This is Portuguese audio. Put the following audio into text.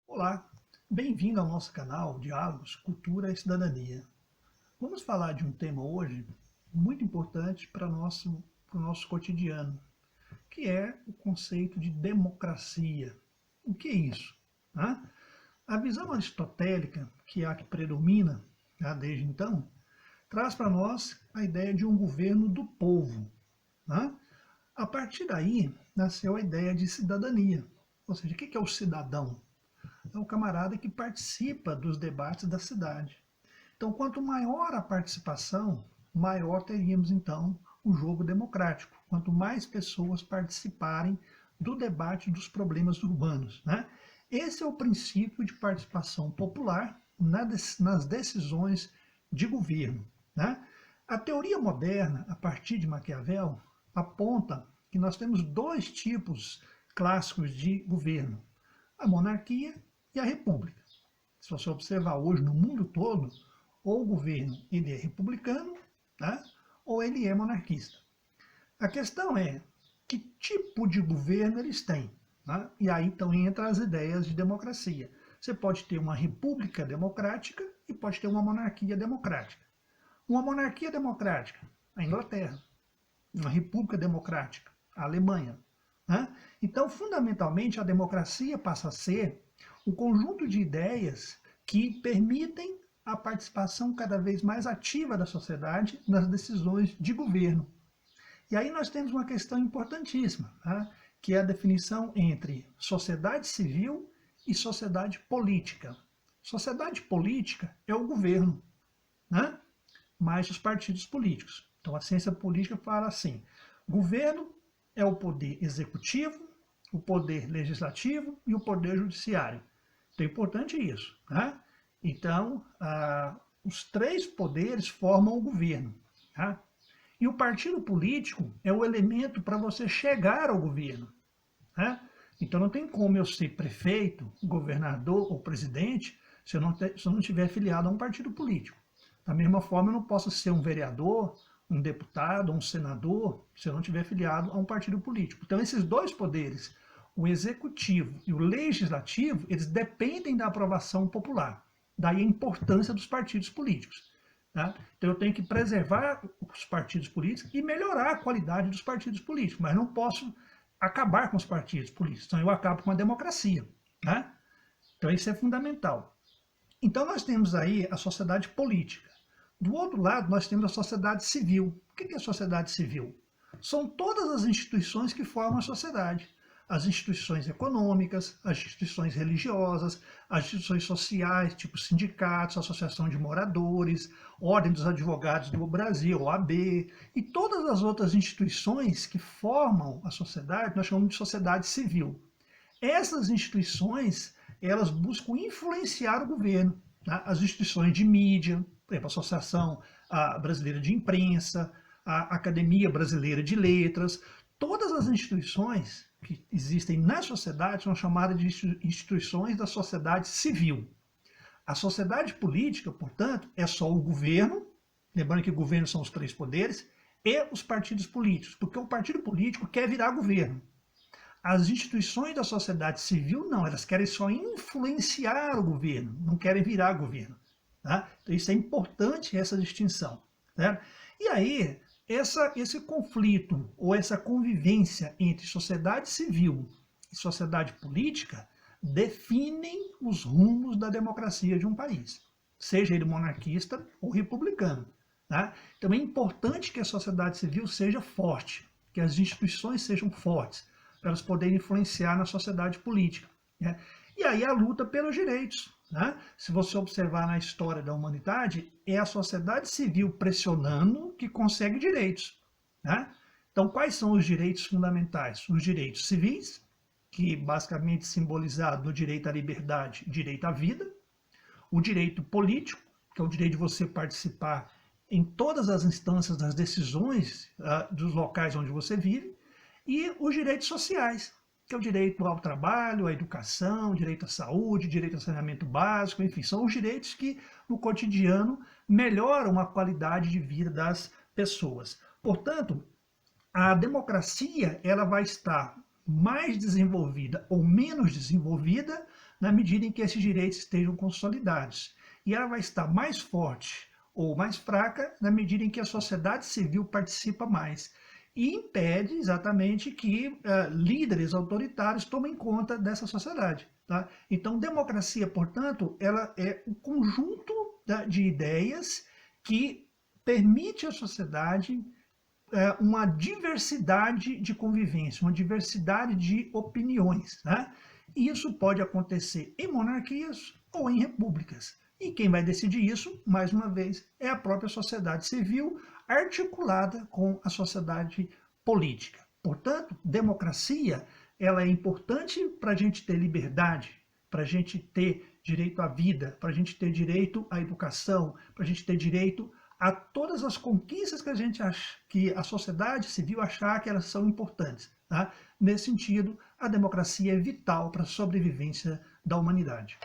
Olá, bem-vindo ao nosso canal Diálogos, Cultura e Cidadania. Vamos falar de um tema hoje muito importante para o nosso cotidiano, que é o conceito de democracia. O que é isso? Né? A visão aristotélica, que é a que predomina desde então, traz para nós a ideia de um governo do povo. Né? A partir daí, nasceu a ideia de cidadania. Ou seja, o que é o cidadão? É o camarada que participa dos debates da cidade. Então, quanto maior a participação, maior teríamos, então, o jogo democrático. Quanto mais pessoas participarem do debate dos problemas urbanos. Né? Esse é o princípio de participação popular nas decisões de governo. Né? A teoria moderna, a partir de Maquiavel, aponta que nós temos dois tipos clássicos de governo: a monarquia e a república. Se você observar hoje no mundo todo, ou o governo ele é republicano, tá? Ou ele é monarquista. A questão é que tipo de governo eles têm. Tá? E aí então entra as ideias de democracia. Você pode ter uma república democrática e pode ter uma monarquia democrática. Uma monarquia democrática, a Inglaterra. Uma república democrática, a Alemanha. Né? Então, fundamentalmente, a democracia passa a ser um conjunto de ideias que permitem a participação cada vez mais ativa da sociedade nas decisões de governo. E aí nós temos uma questão importantíssima, tá? Que é a definição entre sociedade civil e sociedade política. Sociedade política é o governo, né? Mais os partidos políticos. Então a ciência política fala assim: governo é o poder executivo, o poder legislativo e o poder judiciário. Então é importante isso. Né? Então, os três poderes formam o governo. Tá? E o partido político é o elemento para você chegar ao governo. Né? Então não tem como eu ser prefeito, governador ou presidente se eu não estiver afiliado a um partido político. Da mesma forma, eu não posso ser um vereador, um deputado, um senador, se eu não estiver afiliado a um partido político. Então, esses dois poderes, o executivo e o legislativo, eles dependem da aprovação popular. Daí a importância dos partidos políticos. Tá? Então, eu tenho que preservar os partidos políticos e melhorar a qualidade dos partidos políticos, mas não posso acabar com os partidos políticos. Então, eu acabo com a democracia. Né? Então, isso é fundamental. Então, nós temos aí a sociedade política. Do outro lado, nós temos a sociedade civil. O que é a sociedade civil? São todas as instituições que formam a sociedade. As instituições econômicas, as instituições religiosas, as instituições sociais, tipo sindicatos, associação de moradores, Ordem dos Advogados do Brasil, OAB, e todas as outras instituições que formam a sociedade, nós chamamos de sociedade civil. Essas instituições, elas buscam influenciar o governo. Tá? As instituições de mídia, por exemplo, a Associação Brasileira de Imprensa, a Academia Brasileira de Letras, todas as instituições que existem na sociedade são chamadas de instituições da sociedade civil. A sociedade política, portanto, é só o governo, lembrando que o governo são os três poderes, e os partidos políticos, porque o partido político quer virar governo. As instituições da sociedade civil, não, elas querem só influenciar o governo, não querem virar governo. Tá? Então, isso é importante, essa distinção. Né? E aí, esse conflito ou essa convivência entre sociedade civil e sociedade política definem os rumos da democracia de um país, seja ele monarquista ou republicano. Tá? Então, é importante que a sociedade civil seja forte, que as instituições sejam fortes, para elas poderem influenciar na sociedade política. Né? E aí a luta pelos direitos. Né? Se você observar na história da humanidade, é a sociedade civil pressionando que consegue direitos. Né? Então, quais são os direitos fundamentais? Os direitos civis, que basicamente simbolizado no direito à liberdade, direito à vida. O direito político, que é o direito de você participar em todas as instâncias das decisões dos locais onde você vive. E os direitos sociais, que é o direito ao trabalho, à educação, direito à saúde, direito ao saneamento básico, enfim, são os direitos que no cotidiano melhoram a qualidade de vida das pessoas. Portanto, a democracia ela vai estar mais desenvolvida ou menos desenvolvida na medida em que esses direitos estejam consolidados. E ela vai estar mais forte ou mais fraca na medida em que a sociedade civil participa mais. E impede exatamente que líderes autoritários tomem conta dessa sociedade. Tá? Então, democracia, portanto, ela é um conjunto de ideias que permite à sociedade uma diversidade de convivência, uma diversidade de opiniões. Né? E isso pode acontecer em monarquias ou em repúblicas. E quem vai decidir isso, mais uma vez, é a própria sociedade civil, articulada com a sociedade política. Portanto, democracia ela é importante para a gente ter liberdade, para a gente ter direito à vida, para a gente ter direito à educação, para a gente ter direito a todas as conquistas que a gente acha, que a sociedade civil achar que elas são importantes. Tá? Nesse sentido, a democracia é vital para a sobrevivência da humanidade.